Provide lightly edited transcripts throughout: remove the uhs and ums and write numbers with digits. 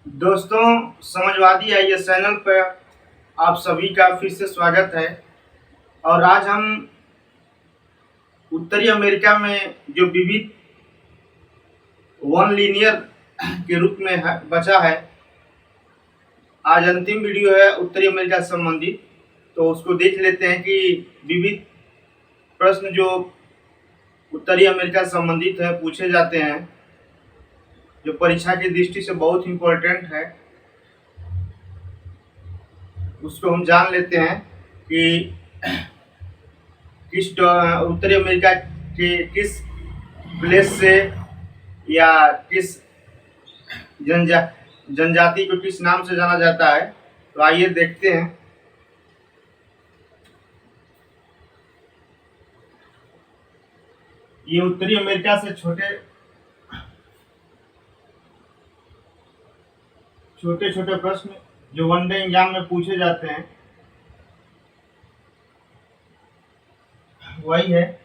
दोस्तों, समझवादी IAS channel पर आप सभी का फिर से स्वागत है। और आज हम उत्तरी अमेरिका में जो विविध वन लीनियर के रूप में बचा है, आज अंतिम वीडियो है उत्तरी अमेरिका से संबंधित। तो उसको देख लेते हैं कि विविध प्रश्न जो उत्तरी अमेरिका से संबंधित है पूछे जाते हैं, जो परीक्षा की दृष्टि से बहुत इम्पोर्टेंट है। उसको हम जान लेते हैं कि उत्तरी अमेरिका के किस प्लेस से या किस जनजाति को किस नाम से जाना जाता है। तो आइए देखते हैं। ये उत्तरी अमेरिका से छोटे छोटे प्रश्न जो वनडे एग्जाम में पूछे जाते हैं वही है।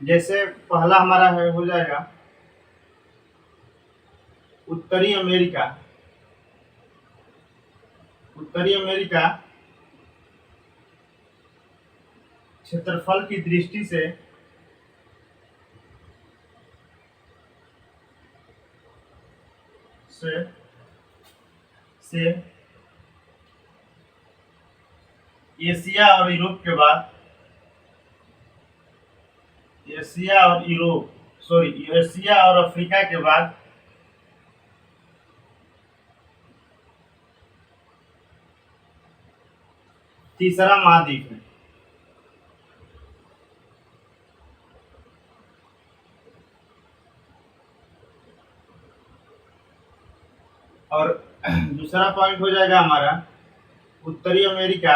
जैसे पहला हमारा हो जाएगा उत्तरी अमेरिका। उत्तरी अमेरिका क्षेत्रफल की दृष्टि से एशिया और यूरोप के बाद एशिया और अफ्रीका के बाद तीसरा महाद्वीप है। और दूसरा पॉइंट हो जाएगा हमारा उत्तरी अमेरिका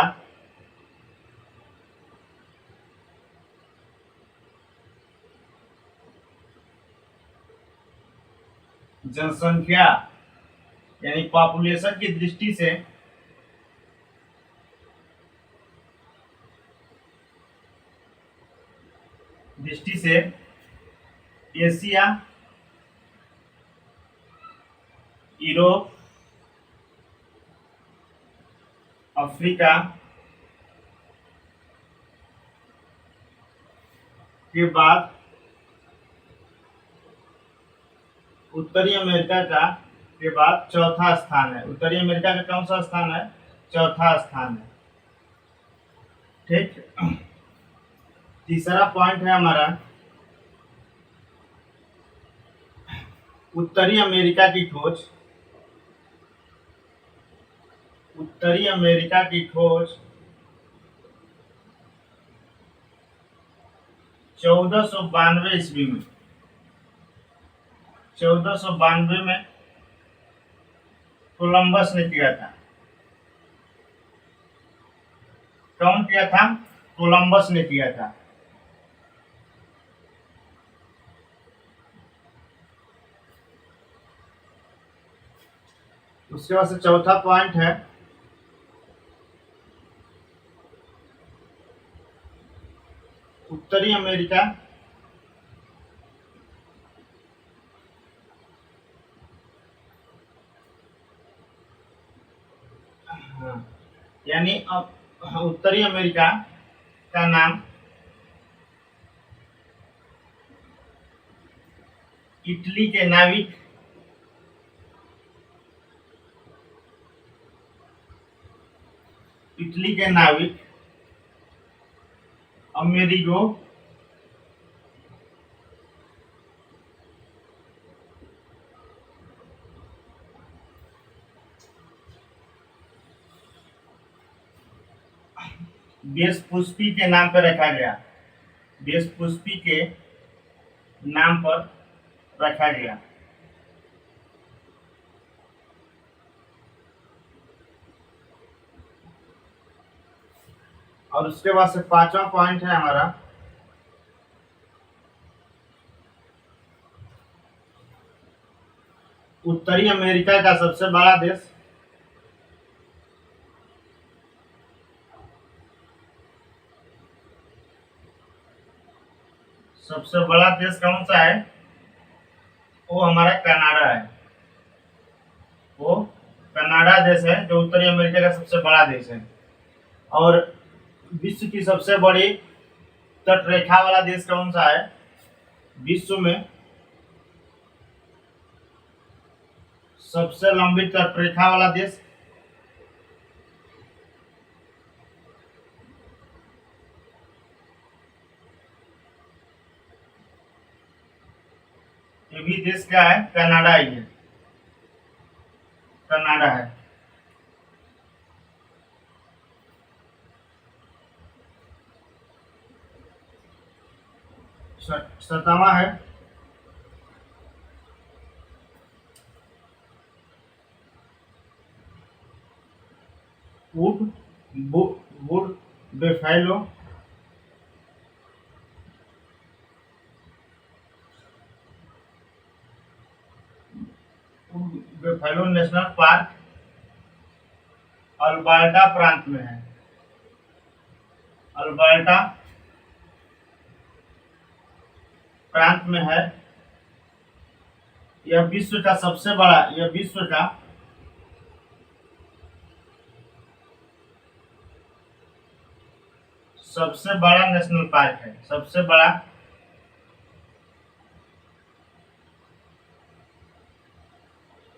जनसंख्या यानी पॉपुलेशन की दृष्टि से एशिया, यूरोप, अफ्रीका के बाद उत्तरी अमेरिका के बाद चौथा स्थान है। उत्तरी अमेरिका का कौन सा स्थान है? चौथा स्थान है। ठीक। तीसरा पॉइंट है हमारा उत्तरी अमेरिका की खोज। उत्तरी अमेरिका की खोज 1492 ईस्वी में 1492 में कोलंबस ने किया था। कौन किया था? कोलंबस ने किया था। उसके बाद से चौथा पॉइंट है उत्तरी अमेरिका यानी उत्तरी अमेरिका का नाम इटली के नाविक अमेरिगो वेस्पुस्सी के नाम पर रखा गया। वेस्पुस्सी के नाम पर रखा गया। और उसके बाद से पांचवा पॉइंट है हमारा उत्तरी अमेरिका का सबसे बड़ा देश कौन सा है? वो हमारा कनाडा है। वो कनाडा देश है जो उत्तरी अमेरिका का सबसे बड़ा देश है। और विश्व की सबसे बड़ी तटरेखा वाला देश कौन सा है? विश्व में सबसे लंबी तटरेखा वाला देश ये भी देश क्या है? कनाडा ही है। कनाडा है। सतावा है would would buffalo buffalo national park Alberta प्रांत में है। अल्बर्टा प्रांत में है। यह विश्व का सबसे बड़ा नेशनल पार्क है। सबसे बड़ा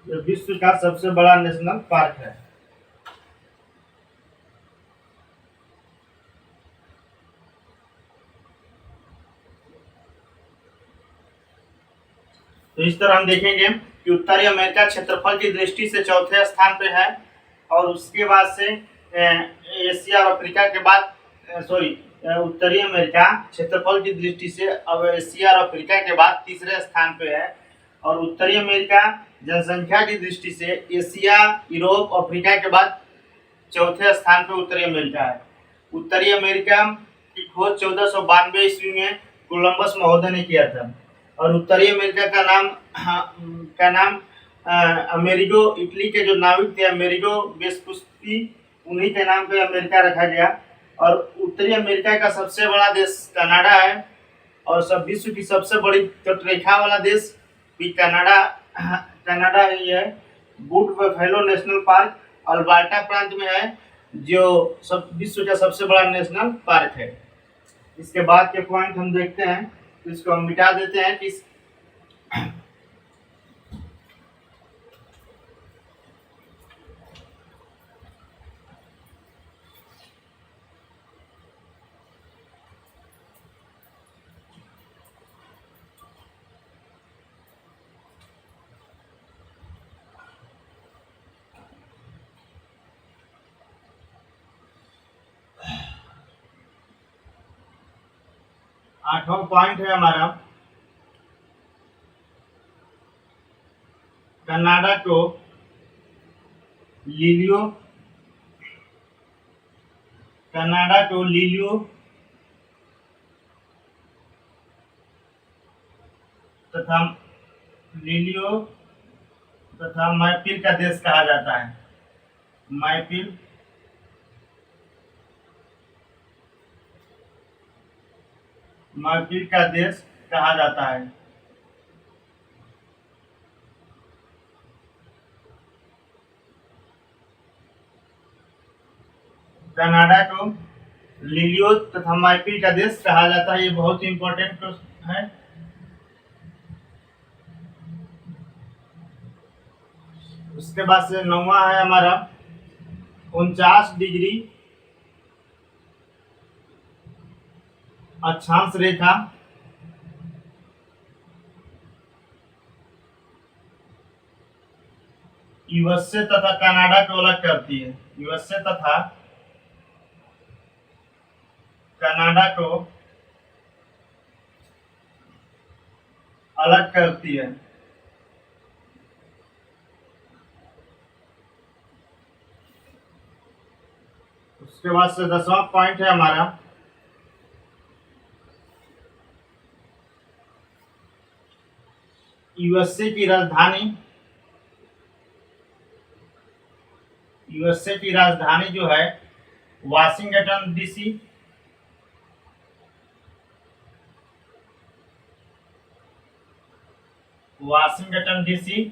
यह विश्व का सबसे बड़ा नेशनल पार्क है। तो इस तरह हम देखेंगे कि उत्तरी अमेरिका क्षेत्रफल की दृष्टि से चौथे स्थान पे है और उसके बाद से एशिया और अफ्रीका के बाद उत्तरी अमेरिका क्षेत्रफल की दृष्टि से अब एशिया और अफ्रीका के बाद तीसरे स्थान पे है। और उत्तरी अमेरिका जनसंख्या की दृष्टि से एशिया, यूरोप, अफ्रीका के बाद चौथे स्थान पे उत्तरी अमेरिका है। उत्तरी अमेरिका की खोज 1492 ईस्वी में कोलंबस महोदय ने किया था। और उत्तरी अमेरिका का नाम अमेरिगो, इटली के जो नाविक थे अमेरिगो वेस्पुस्सी, उन्हीं के नाम पे अमेरिका रखा गया। और उत्तरी अमेरिका का सबसे बड़ा देश कनाडा है और विश्व की सबसे बड़ी तटरेखा वाला देश भी कनाडा ही है। Would buffalo national park Alberta प्रांत में है जो विश्व का सबसे बड़ा नेशनल पार्क है। इसके बाद के पॉइंट हम देखते हैं, तो इसको हम मिटा देते हैं कि 8वां पॉइंट है हमारा कनाडा को लिलियो तथा मैपिल का देश कहा जाता है। मैपिल का देश कहा जाता है। कनाडा को लिलियो तथा मैपिल का देश कहा जाता है। ये बहुत इंपॉर्टेंट क्वेश्चन है। उसके बाद से 9वां है हमारा 49 डिग्री अक्षांश रेखा यूएसए तथा कनाडा को अलग करती है। यूएसए तथा कनाडा को अलग करती है। उसके बाद से 10वां पॉइंट है हमारा यूएसए की राजधानी जो है वाशिंगटन डीसी वाशिंगटन डीसी,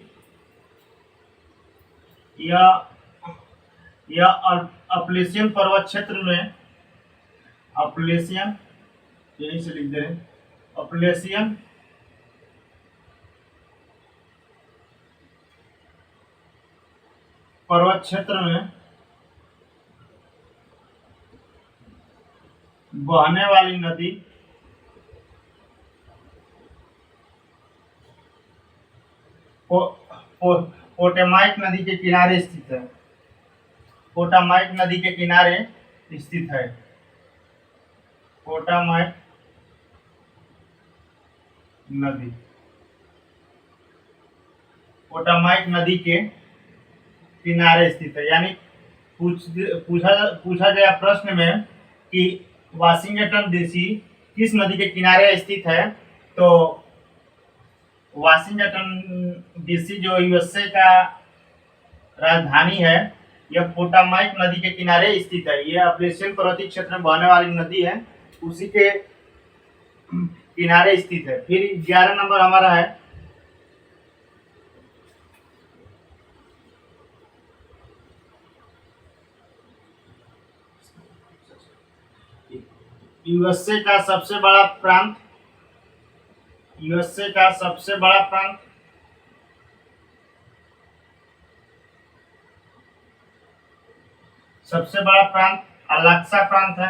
यह अपलेशियन पर्वत क्षेत्र में, अपलेशियन, यहीं से लिख दे रहे हैं, अपलेशियन पर्वत क्षेत्र में बहने वाली नदी पोटोमाक नदी के किनारे स्थित है। पोटोमाक नदी के किनारे स्थित है। पोटोमाक नदी, पोटोमाक नदी के किनारे स्थित है। यानी पूछा गया प्रश्न में कि वाशिंगटन डीसी किस नदी के किनारे स्थित है, तो वाशिंगटन डीसी जो यूएसए का राजधानी है, यह पोटोमाक नदी के किनारे स्थित है। यह अपलेशियन पर्वतीय क्षेत्र में बहने वाली नदी है, उसी के किनारे स्थित है। फिर 11 नंबर हमारा है यूएसए का सबसे बड़ा प्रांत, यूएसए का सबसे बड़ा प्रांत अलास्का प्रांत है।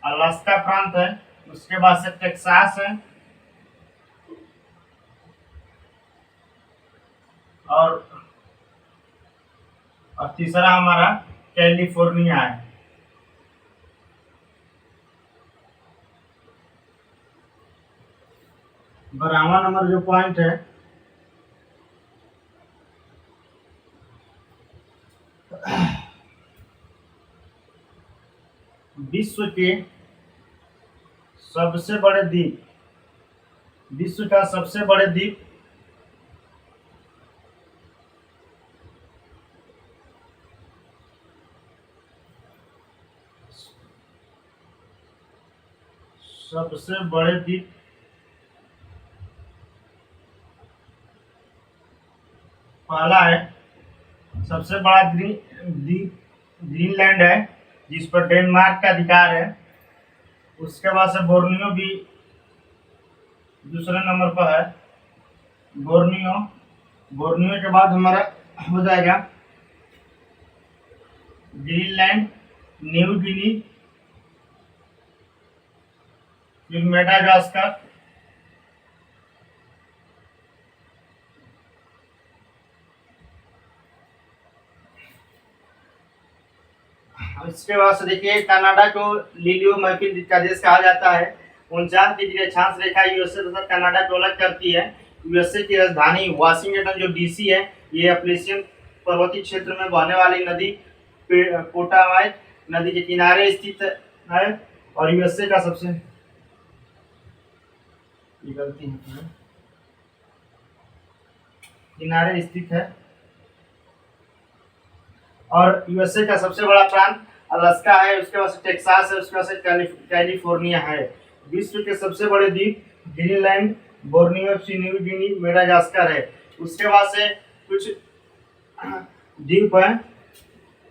अलास्का प्रांत है। उसके बाद से टेक्सास है, और तीसरा हमारा कैलिफोर्निया है। बारहवां नंबर जो पॉइंट है, विश्व के सबसे बड़े द्वीप, विश्व का सबसे बड़े द्वीप सबसे बड़े द्वीप पहला है, सबसे बड़ा द्वीप ग्रीनलैंड है, जिस पर डेनमार्क का अधिकार है। उसके बाद से बोर्नियो भी दूसरे नंबर पर है। बोर्नियो के बाद हमारा हो जाएगा ग्रीनलैंड, न्यू गिनी, फिर मेडागास्कर, इसके बाद से देखिए कनाडा को लिलियो महफिल का देश कहा जाता है। 49 डिग्री अक्षांश रेखा यूएसए तथा कनाडा को अलग करती है। यूएसए की राजधानी वाशिंगटन जो डीसी है, ये अपलेशियन पर्वतीय क्षेत्र में बहने वाली नदी पोटोमाक नदी के किनारे स्थित है, और यूएसए का सबसे गलती है, किनारे स्थित है। और यूएसए का सबसे बड़ा प्रांत अलास्का है, उसके बाद से टेक्सास है, उसके बाद से कैलिफोर्निया है। विश्व के सबसे बड़े द्वीप Greenland, Borneo, New Guinea, Madagascar है। उसके बाद से कुछ द्वीप है,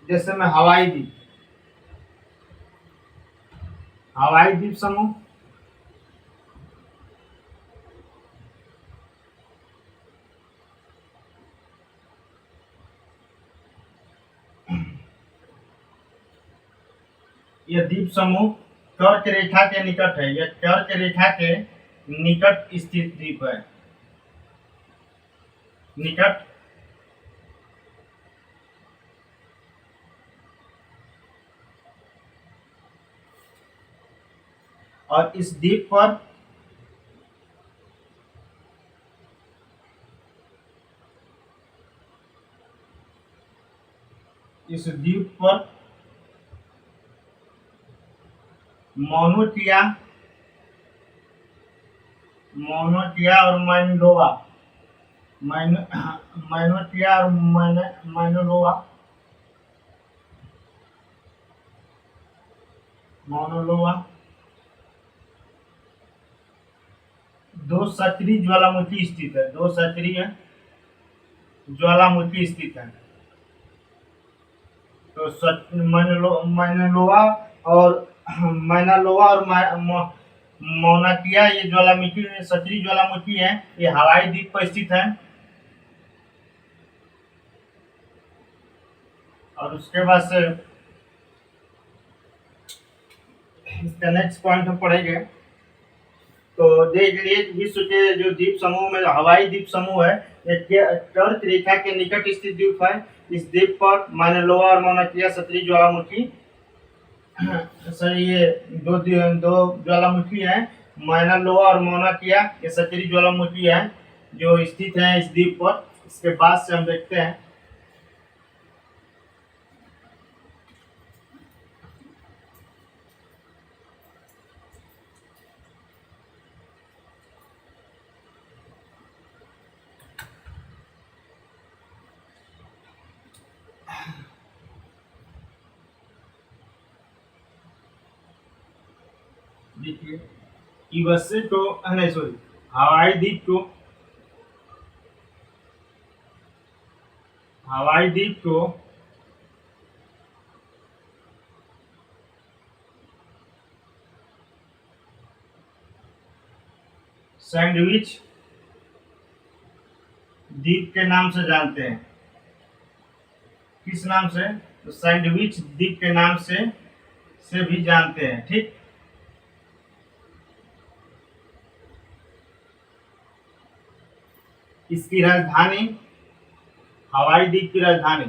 जैसे में हवाई द्वीप, हवाई द्वीप समूह, यह द्वीप समूह कर्क रेखा के निकट है। यह कर्क रेखा के निकट स्थित द्वीप है। निकट और इस द्वीप पर मोनोटिया और मैनलोवा, मैनोटिया और मोनोलोवा दो सक्रिय ज्वालामुखी स्थित है, दो सक्रिय ज्वालामुखी स्थित है। तो मैनालोवा और मैनालोवा और मौना किया, ये ज्वालामुखी सक्रिय ज्वालामुखी है, ये हवाई द्वीप पर स्थित है। और उसके बाद से इसका नेक्स्ट पॉइंट हम पढ़ेंगे। तो देख लिए विश्व के जो द्वीप समूह में हवाई द्वीप समूह है, ये कर्क रेखा के निकट स्थित द्वीप है। इस द्वीप पर मैनालोवा और मौना किया सक्रिय ज्वालामुखी सर ये दो दो ज्वालामुखी है, मैनालोवा और मौना किया ये सक्रिय ज्वालामुखी है जो स्थित है इस द्वीप पर। इसके बाद से हम देखते हैं देखिए यूएसए को नहीं सॉरी हवाई द्वीप को सैंडविच द्वीप के नाम से जानते हैं। किस नाम से? तो सैंडविच द्वीप के नाम से भी जानते हैं। ठीक, इसकी राजधानी हवाई द्वीप की राजधानी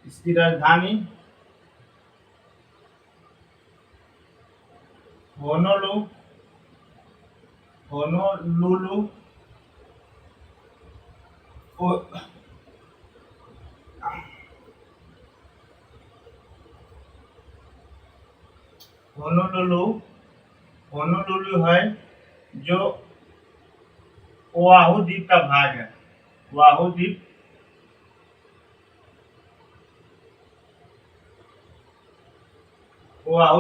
इसकी राजधानी होनोलुलु होनोलुलु है जो ओआहू द्वीप का भाग है। ओआहू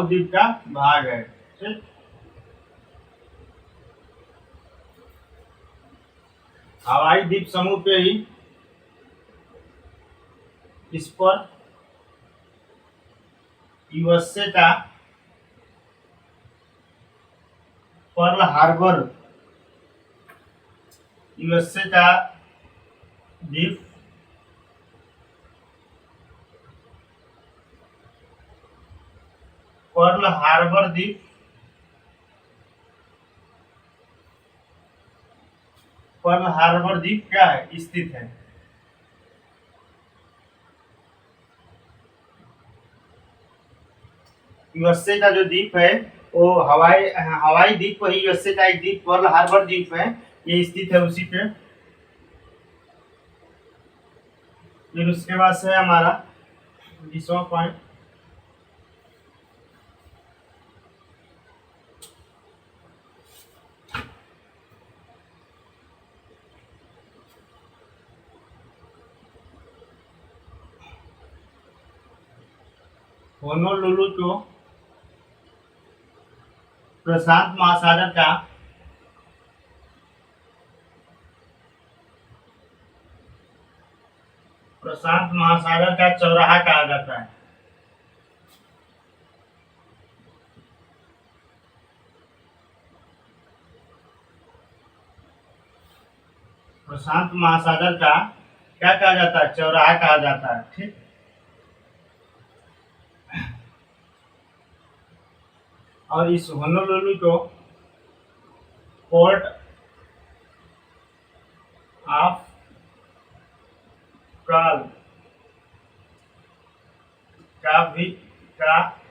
द्वीप का भाग है। ठीक, हवाई द्वीप समूह पे ही इस पर यूएसए का पर्ल हार्बर यूएसए का द्वीप पर्ल हार्बर द्वीप क्या है? स्थित है। यूएसए का जो द्वीप है वो हवाई द्वीप वही यूएसए का एक द्वीप पर्ल हार्बर द्वीप है, ये स्थित है उसी पे। फिर उसके बाद से हमारा 20वां पॉइंट होनोलुलु को प्रशांत महासागर का चौराहा कहा जाता है। प्रशांत महासागर का क्या कहा जाता है? चौराहा कहा जाता है। ठीक, और इस होनोलुलु को पोर्ट ऑफ कॉल का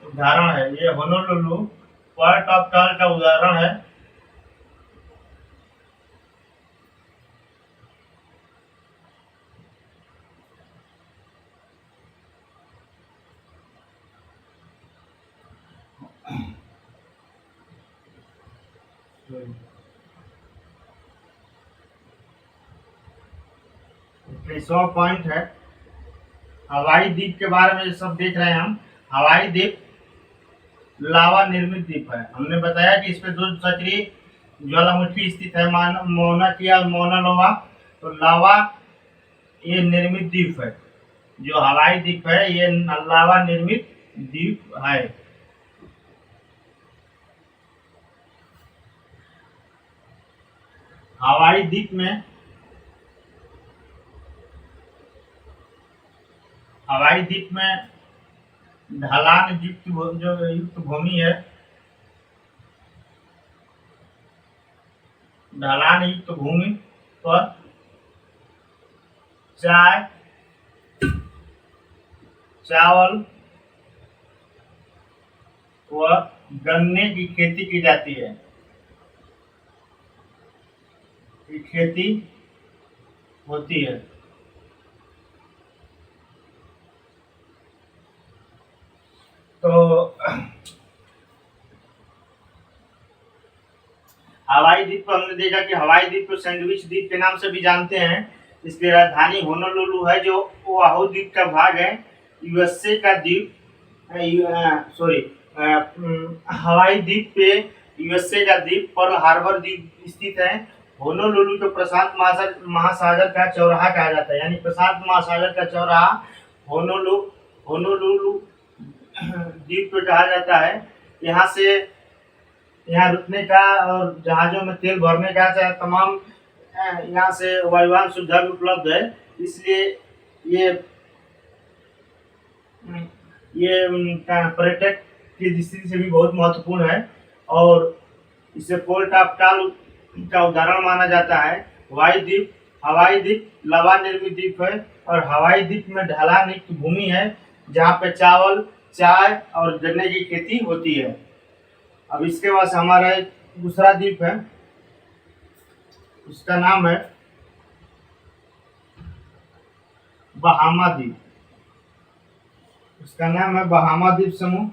उदाहरण है। ये होनोलुलु पोर्ट ऑफ कॉल का उदाहरण है। सौ पॉइंट है हवाई द्वीप के बारे में सब देख रहे हैं हम। हवाई द्वीप लावा निर्मित द्वीप है। हमने बताया कि इस पे दो सक्रिय ज्वालामुखी स्थित है, मौना किया और मौना लोवा। तो लावा ये निर्मित द्वीप है, जो हवाई द्वीप है ये लावा निर्मित द्वीप है। हवाई द्वीप में ढलान युक्त जो युक्त भूमि है, ढलान युक्त भूमि पर चाय, चावल व गन्ने की खेती की जाती है। की खेती होती है। तो हवाई द्वीप को हमने देखा कि हवाई द्वीप को सैंडविच द्वीप के नाम से भी जानते हैं। इसकी राजधानी होनोलुलु है, जो ओआहू द्वीप का भाग है। यूएसए का द्वीप, सॉरी, हवाई द्वीप पे यूएसए का द्वीप पर्ल हार्बर द्वीप स्थित है। होनोलुलु को प्रशांत महासागर का चौराहा कहा जाता है, यानी प्रशांत महासागर का चौराहा होनोलुलु द्वीप को कहा जाता है। यहाँ रुकने का और जहाजों में तेल भरने का चाहे तमाम यहाँ से वायुयान सुविधा भी उपलब्ध है। इसलिए ये पर्यटक की दृष्टि से भी बहुत महत्वपूर्ण है और इसे पोर्ट ऑफ कॉल का उदाहरण माना जाता है। हवाई द्वीप लावा निर्मित द्वीप है और हवाई द्वीप में ढलान युक्त भूमि है, जहाँ पे चावल, चाय और गन्ने की खेती होती है। अब इसके बाद हमारा एक दूसरा द्वीप है, उसका नाम है बहामा द्वीप। उसका नाम है बहामा द्वीप समूह।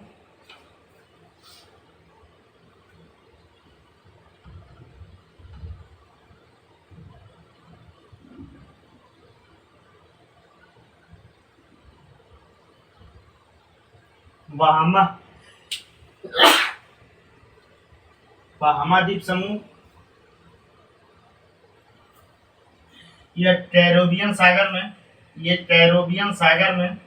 बहामा द्वीप समूह यह कैरेबियन सागर में कैरेबियन सागर में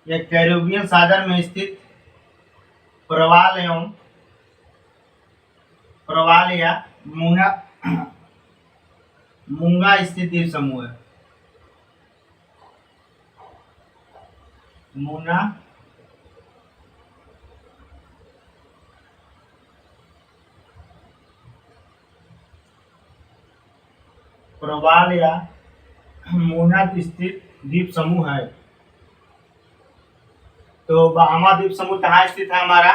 यह कैरेबियन सागर में स्थित प्रवाल या मूंगा स्थित द्वीप समूह है। मूंगा प्रवाल या मूंगा स्थित द्वीप समूह है। तो बहामा द्वीप समूह कहाँ स्थित है हमारा?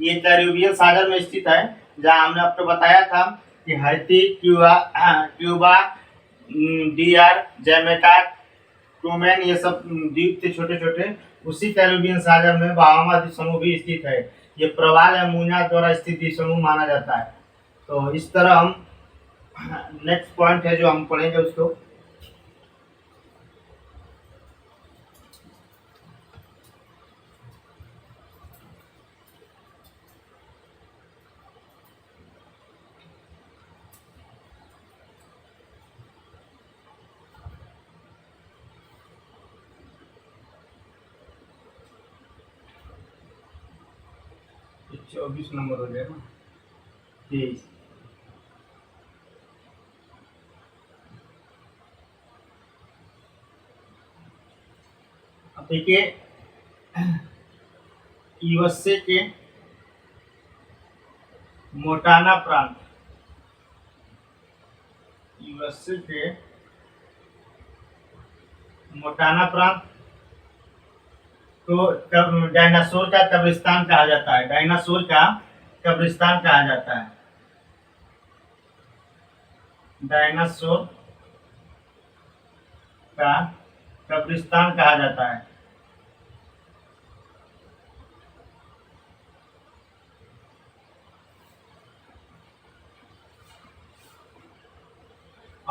ये कैरेबियन सागर में स्थित है, जहाँ हमने आपको बताया था कि हैती, क्यूबा, DR, जैमेका, टोमैन, ये सब द्वीप थे छोटे छोटे। उसी कैरेबियन सागर में बहामा द्वीप समूह भी स्थित है। ये प्रवाल या मूंगा द्वारा स्थित द्वीप समूह माना जाता है। तो इस तरह हम नेक्स्ट पॉइंट है जो हम पढ़ेंगे उसको। ये 24 नंबर हो जाएगा, 23। अब देखिए, यूएसए के मोटाना प्रांत, तो डायनासोर का कब्रिस्तान कहा जाता है। डायनासोर का कब्रिस्तान कहा जाता है। डायनासोर का कब्रिस्तान कहा जाता है।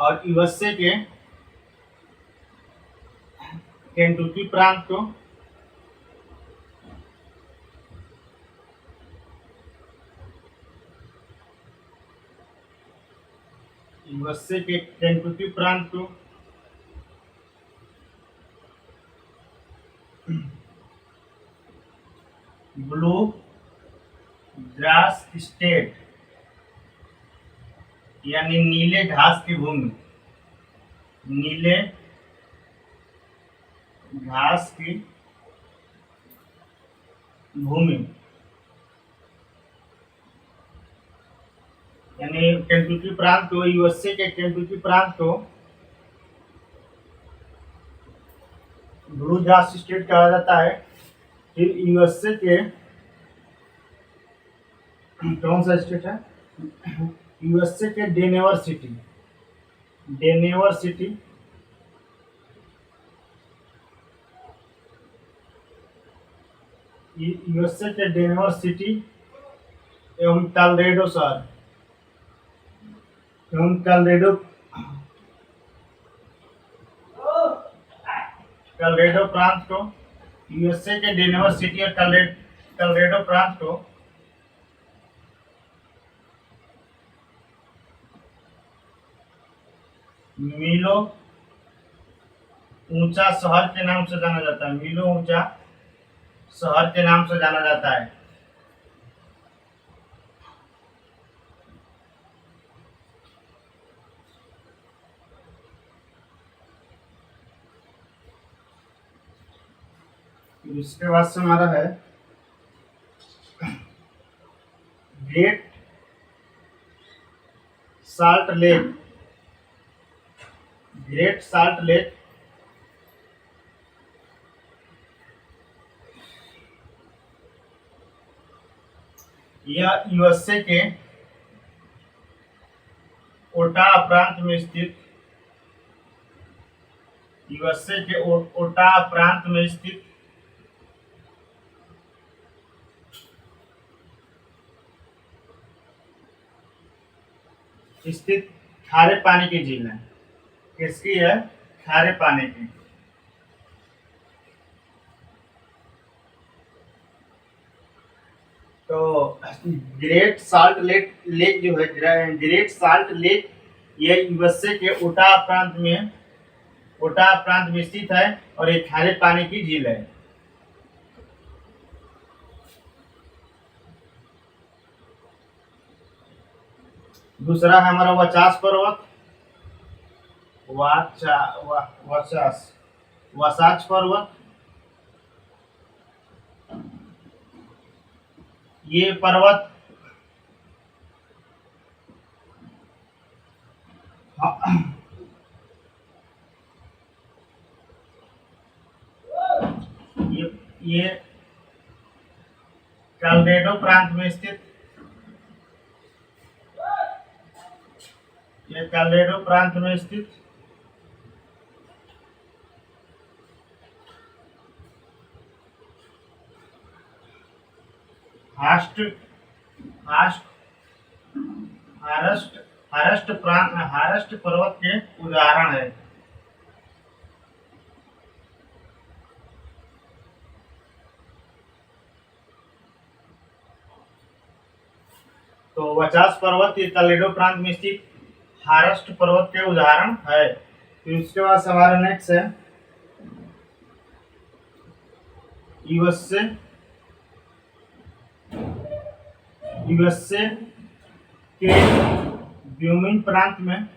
और यूएसए के केंटुकी प्रांत को यूएसए के केंटुकी प्रांत को ब्लू ग्रास स्टेट यानी नीले घास की भूमि, नीले घास की भूमि यानी केंटुकी प्रांत को, यूएसए के केंटुकी प्रांत को ब्लू ग्रास स्टेट कहा जाता है। फिर यूएसए के कौन सा स्टेट है, यूएसए के डेनेवर सिटी, डेनेवर सिटी यूएसए के डेनेवर सिटी एवं कॉलोराडो शहर एवं कॉलोराडो प्रांत को, यूएसए के डेनेवर सिटी और कॉलोराडो प्रांत को मीलो ऊंचा शहर के नाम से जाना जाता है, मीलो ऊंचा शहर के नाम से जाना जाता है। इसके बाद से हमारा है great salt lake, great salt lake यह यूएसए के ओटावा प्रांत में स्थित, यूएसए के ओटावा प्रांत में स्थित खारे पानी की झील है। किसकी है, खारे पानी की। तो ग्रेट साल्ट लेक जो है, ग्रेट साल्ट लेक यह यूएसए के ओटावा प्रांत में स्थित है और एक खारे पानी की झील है। दूसरा है हमारा वचास पर्वत, वसाच पर्वत। ये पर्वत ये कॉलोराडो प्रांत में स्थित, ये कॉलोराडो प्रांत में स्थित हारस्ट पर्वत के उदाहरण है। तो वचास पर्वत ये कॉलोराडो प्रांत में स्थित हारस्ट पर्वत के उदाहरण है। फिर उसके बाद हमारा नेक्स्ट है यूएसए के व्योमिंग प्रांत में,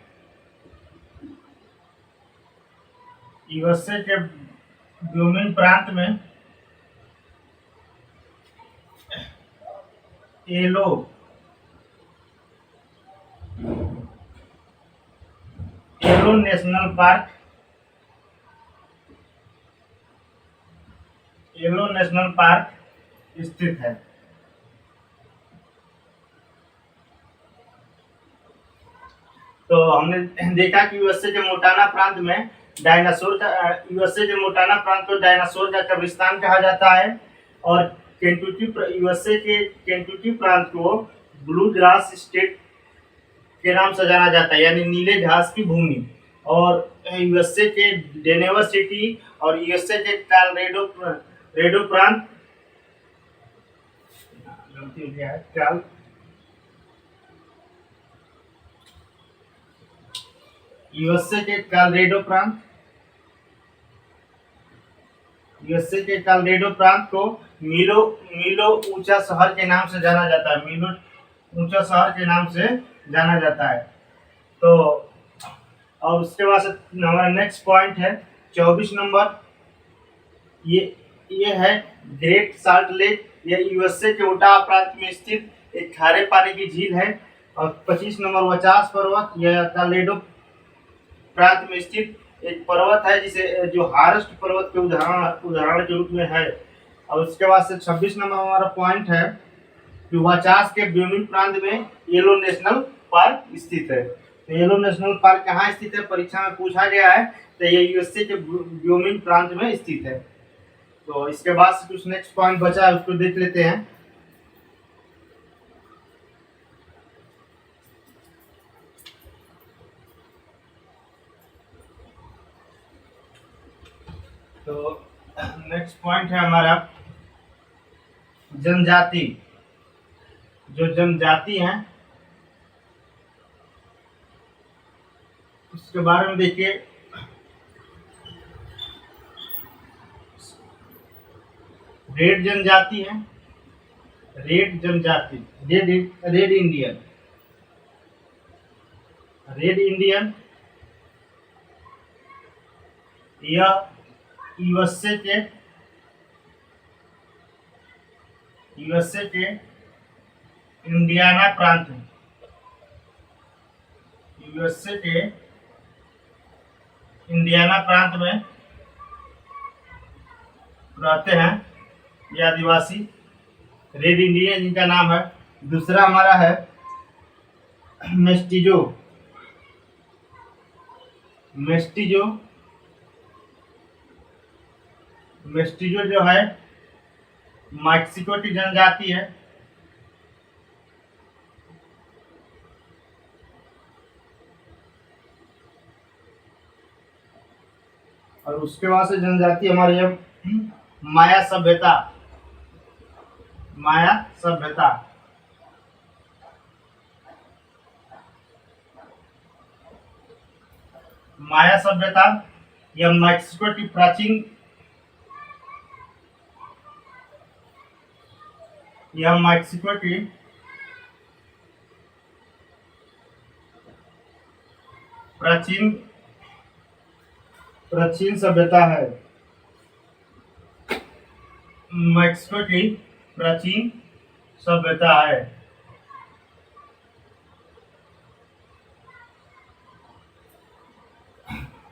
यूएसए के व्योमिंग प्रांत में एलो नेशनल पार्क स्थित है। तो हमने देखा कि यूएसए के मोंटाना प्रांत में यूएसए के मोंटाना प्रांत को डायनासोर का कब्रिस्तान कहा जाता है और यूएसए के केंटुकी प्रांत को ब्लू ग्रास स्टेट के नाम से जाना जाता है, यानी नीले घास की भूमि। और यूएसए के डेनेवर सिटी और यूएसए के कॉलोराडो रेडो प्रांत, गलती हो गया है, यूएसए के कॉलोराडो प्रांत, यूएसए के कॉलोराडो प्रांत को मिलो मिलो ऊंचा शहर के नाम से जाना जाता है, मिलो ऊंचा शहर के नाम से जाना जाता है। तो और उसके बाद से हमारा नेक्स्ट पॉइंट है 24 नंबर, ये है ग्रेट साल्ट लेक। यह यूएसए के उटाह प्रांत में स्थित एक खारे पानी की झील है। और 25 नंबर वचास पर्वत, यह कॉलोराडो प्रांत में स्थित एक पर्वत है जिसे जो हारेस्ट पर्वत के उदाहरण के रूप में है। और उसके बाद से 26 नंबर हमारा पॉइंट है कि वचास के व्योमिंग प्रांत में येलो नेशनल पार्क स्थित है। तो येलो नेशनल पार्क कहाँ स्थित है, परीक्षा में पूछा गया है, तो ये यूएसए के व्योमिंग प्रांत में स्थित है। तो इसके बाद से कुछ नेक्स्ट पॉइंट बचा है, उसको देख लेते हैं। तो नेक्स्ट पॉइंट है हमारा जनजाति। जो जनजाति हैं उसके बारे में देखिए। रेड जनजाति है, रेड जनजाति, रेड इंडियन, रेड इंडियन, यह यूएसए के इंडियाना प्रांत में, यूएसए के इंडियाना प्रांत में रहते हैं ये आदिवासी रेड इंडियन, जिनका नाम है। दूसरा हमारा है मेस्टिजो। मेस्टिजो मेस्टिजो जो है मैक्सिको की जनजाति है। और उसके बाद से जनजाति हमारी है माया सभ्यता। माया सभ्यता, माया सभ्यता यह मैक्सिको की प्राचीन, यह मैक्सिको की प्राचीन प्राचीन सभ्यता है। मैक्सिको की प्राचीन सभ्यता है।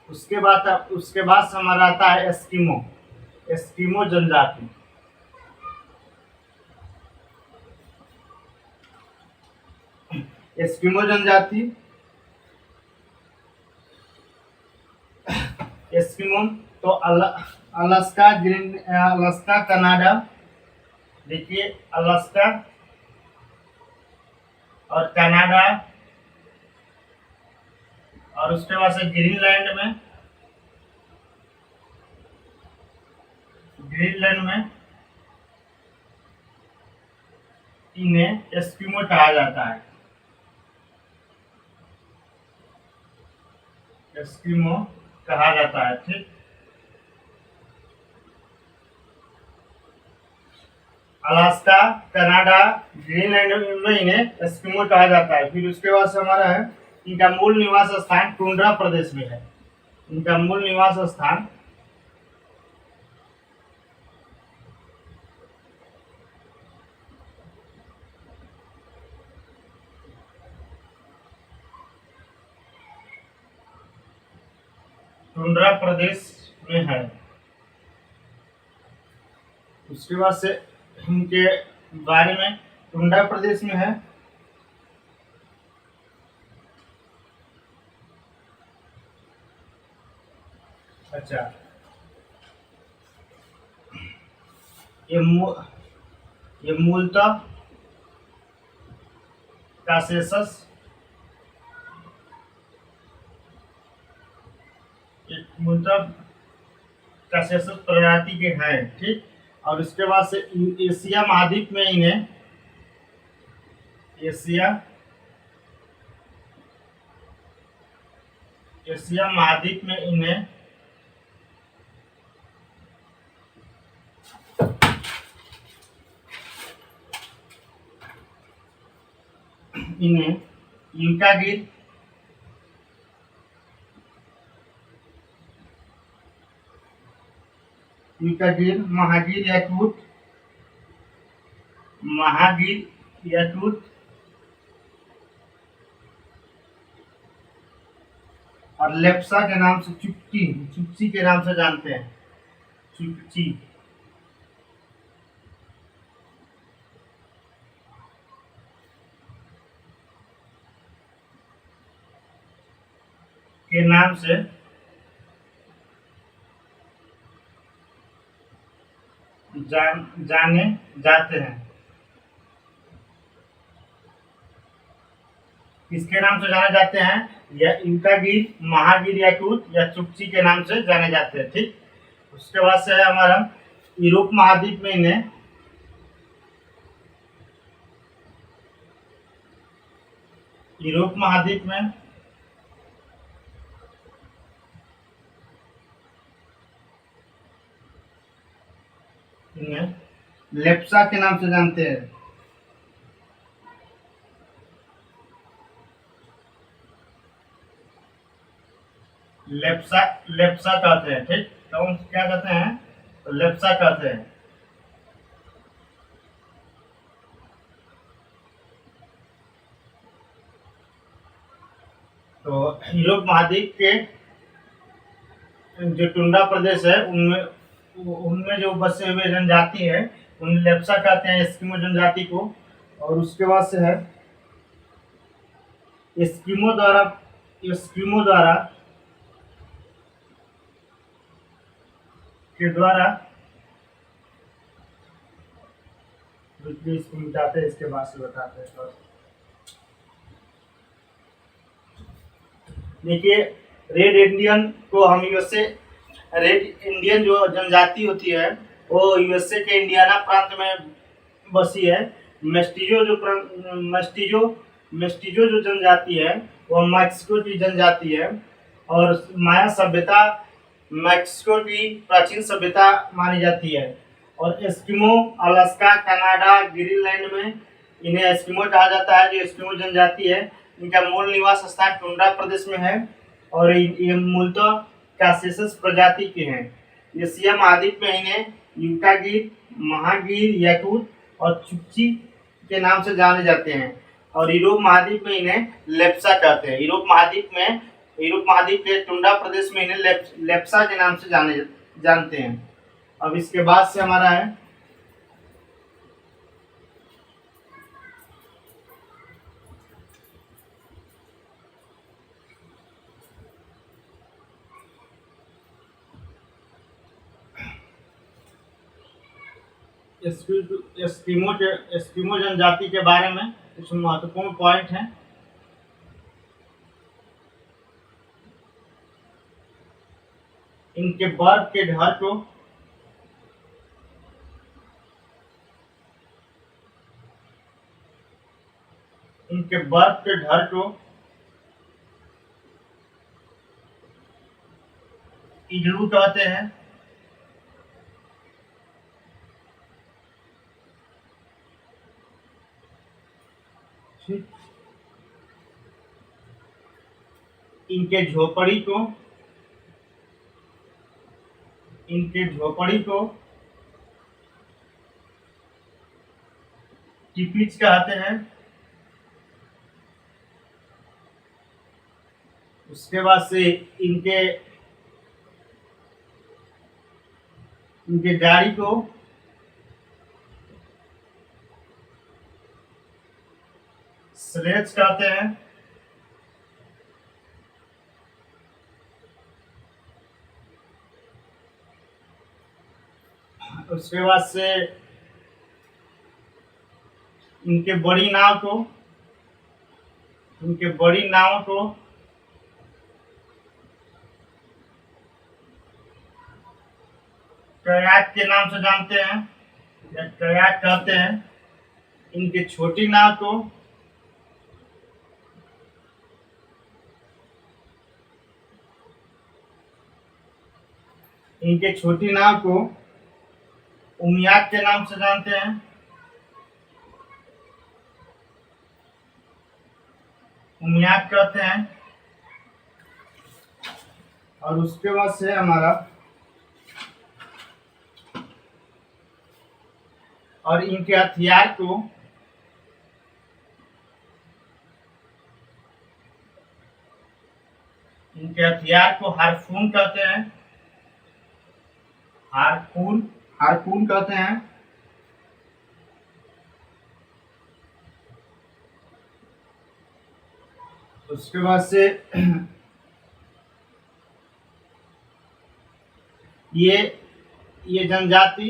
उसके बाद से हमारा आता है एस्किमो। एस्किमो जनजाति। एस्किमो जनजाति, एस्किमो तो अलास्का, अलास्का, कनाडा, देखिए अलास्का और कनाडा, और उसके बाद से ग्रीनलैंड में इन्हें एस्किमो कहा जाता है। एस्किमो कहा जाता है, ठीक। अलास्का, कनाडा, ग्रीनलैंड में इन्हें एस्किमो कहा जाता है। फिर उसके बाद से हमारा है इनका मूल निवास स्थान टुंड्रा प्रदेश में है। इनका मूल निवास स्थान टुंड्रा प्रदेश में है। उसके बाद से इनके बारे में टुंड्रा प्रदेश में है। अच्छा, ये मूलतः कासेसस मूलतः कैसेसस प्रजाति के हैं, ठीक। और उसके बाद से एशिया महाद्वीप में इन्हें एशिया एशिया महाद्वीप में इन्हें यूका गिर महागीर याकूत और लेप्सा के नाम से चुपची के नाम से जानते हैं, चुपची के नाम से जाने जाते हैं। किसके नाम से जाने जाते हैं? या यूका गिर, महागीर याकूत या चुपची के नाम से जाने जाते हैं, ठीक। उसके बाद से है हमारा यूरोप महाद्वीप में इन्हें यूरोप महाद्वीप में इन्हें लेप्सा के नाम से जानते हैं। लेप्सा कहते हैं, ठीक। तो हम क्या कहते हैं? तो लेप्सा कहते हैं। तो यूरोप महाद्वीप के जो टुंड्रा प्रदेश है उनमें जो बसे हुए जनजाति है उन्हें लेप्सा कहते हैं, एस्किमो जनजाति को। और उसके बाद से है एस्किमो द्वारा इसको मिटाते हैं, इसके बाद से बताते हैं। देखिए, रेड इंडियन को हम यूएसए रेड इंडियन जो जनजाति होती है वो यूएसए के इंडियाना प्रांत में बसी है। मेस्टिजो जो जनजाति है वो मैक्सिको की जनजाति है। और माया सभ्यता मैक्सिको की प्राचीन सभ्यता मानी जाती है। और एस्किमो अलास्का, कनाडा, ग्रीनलैंड में इन्हें एस्किमो कहा जाता है। जो एस्किमो जनजाति है इनका मूल निवास स्थान टुंड्रा प्रदेश में है और ये मूलतः कैसेसस प्रजाति के हैं। एशिया महाद्वीप में इन्हें यूका गिर, महागीर याकूत और चुपची के नाम से जाने जाते हैं। और यूरोप महाद्वीप में इन्हें लेप्सा कहते हैं। यूरोप महाद्वीप के टुंड्रा प्रदेश में इन्हें लेप्सा के नाम से जानते हैं। अब इसके बाद से हमारा है एस्किमो जनजाति के बारे में कुछ महत्वपूर्ण पॉइंट हैं। इनके बर्फ के घर को इग्लू कहते हैं। इनके झोपड़ी को टिपिच कहते हैं। उसके बाद से इनके गाड़ी को स्लेज कहते हैं। उसके बाद से इनके बड़ी नाव को कयाक के नाम से जानते हैं या कयाक कहते हैं। इनके छोटी नाव को उमियाक के नाम से जानते हैं। उमियाक कहते हैं। और उसके बाद से हमारा और इनके हथियार को हार्पून कहते हैं। हार्पून कहते हैं। उसके बाद से ये जनजाति,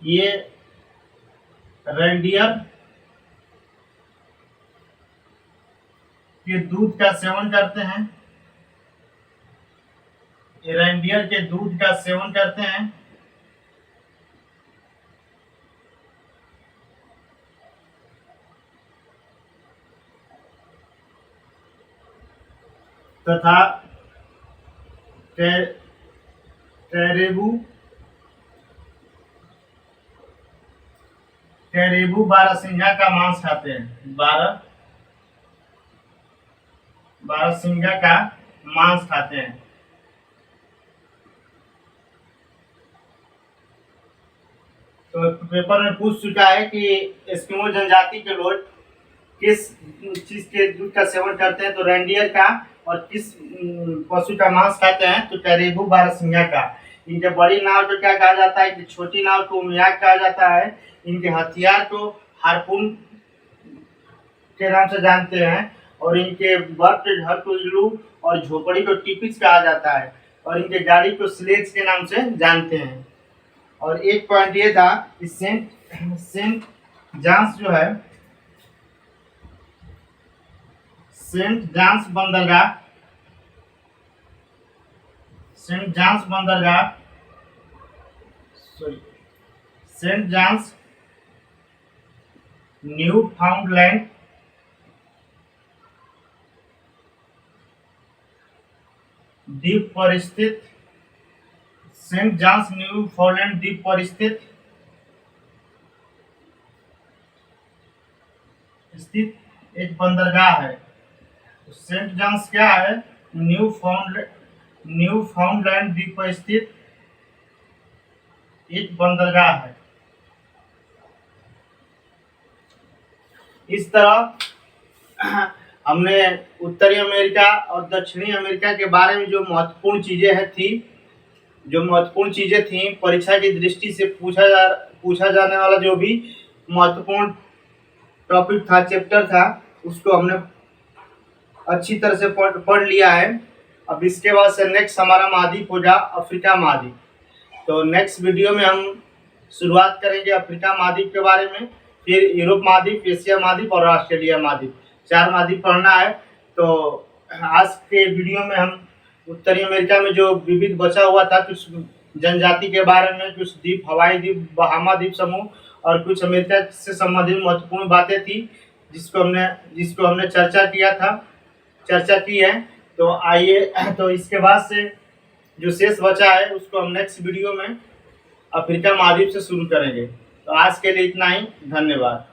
ये रेंडियर के दूध का सेवन करते हैं। ये रेंडियर के दूध का सेवन करते हैं। तथा कैरेबू बारहसिंगा का मांस खाते हैं। बारहसिंगा का मांस खाते हैं। तो पेपर में पूछ चुका है कि एस्किमो जनजाति के लोग किस चीज के दूध का सेवन करते हैं, तो रेंडियर का, और किस पशु का मांस खाते हैं, तो कैरेबू बारहसिंगा का। इनके बड़ी नाव को क्या कहा जाता है, इनकी छोटी नाव को उमियाक कहा जाता है। इनके हथियार को हार्पून के नाम से जानते हैं। और इनके बर्फ के घर को इल्लू और झोपड़ी को टिपिच कहा जाता है। और इनके गाड़ी को स्लेज के नाम से जानते हैं। और एक पॉइंट ये था कि सेंट जॉन्स जो है, सेंट जॉन्स न्यूफाउंडलैंड द्वीप पर स्थित एक बंदरगाह है। तो सेंट जॉन्स क्या है, न्यूफाउंडलैंड द्वीप पर स्थित एक बंदरगाह है। इस तरह हमने उत्तरी अमेरिका और दक्षिणी अमेरिका के बारे में जो महत्वपूर्ण चीजें थी, परीक्षा की दृष्टि से पूछा जाने वाला जो भी महत्वपूर्ण टॉपिक था, चैप्टर था, उसको हमने अच्छी तरह से पढ़ लिया है। अब इसके बाद से नेक्स्ट हमारा महाद्वीप होगा अफ्रीका महाद्वीप। तो नेक्स्ट वीडियो में हम शुरुआत करेंगे अफ्रीका महाद्वीप के बारे में, फिर यूरोप महाद्वीप, एशिया महाद्वीप और ऑस्ट्रेलिया महाद्वीप। 4 महाद्वीप पढ़ना है। तो आज के वीडियो में हम उत्तरी अमेरिका में जो विविध बचा हुआ था, कुछ जनजाति के बारे में, कुछ द्वीप, हवाई द्वीप, बहामा द्वीप समूह, और कुछ अमेरिका से संबंधित महत्वपूर्ण बातें थी जिसको हमने चर्चा की है। तो आइए, तो इसके बाद से जो शेष बचा है उसको हम नेक्स्ट वीडियो में अफ्रीका महाद्वीप से शुरू करेंगे। तो आज के लिए इतना ही, धन्यवाद।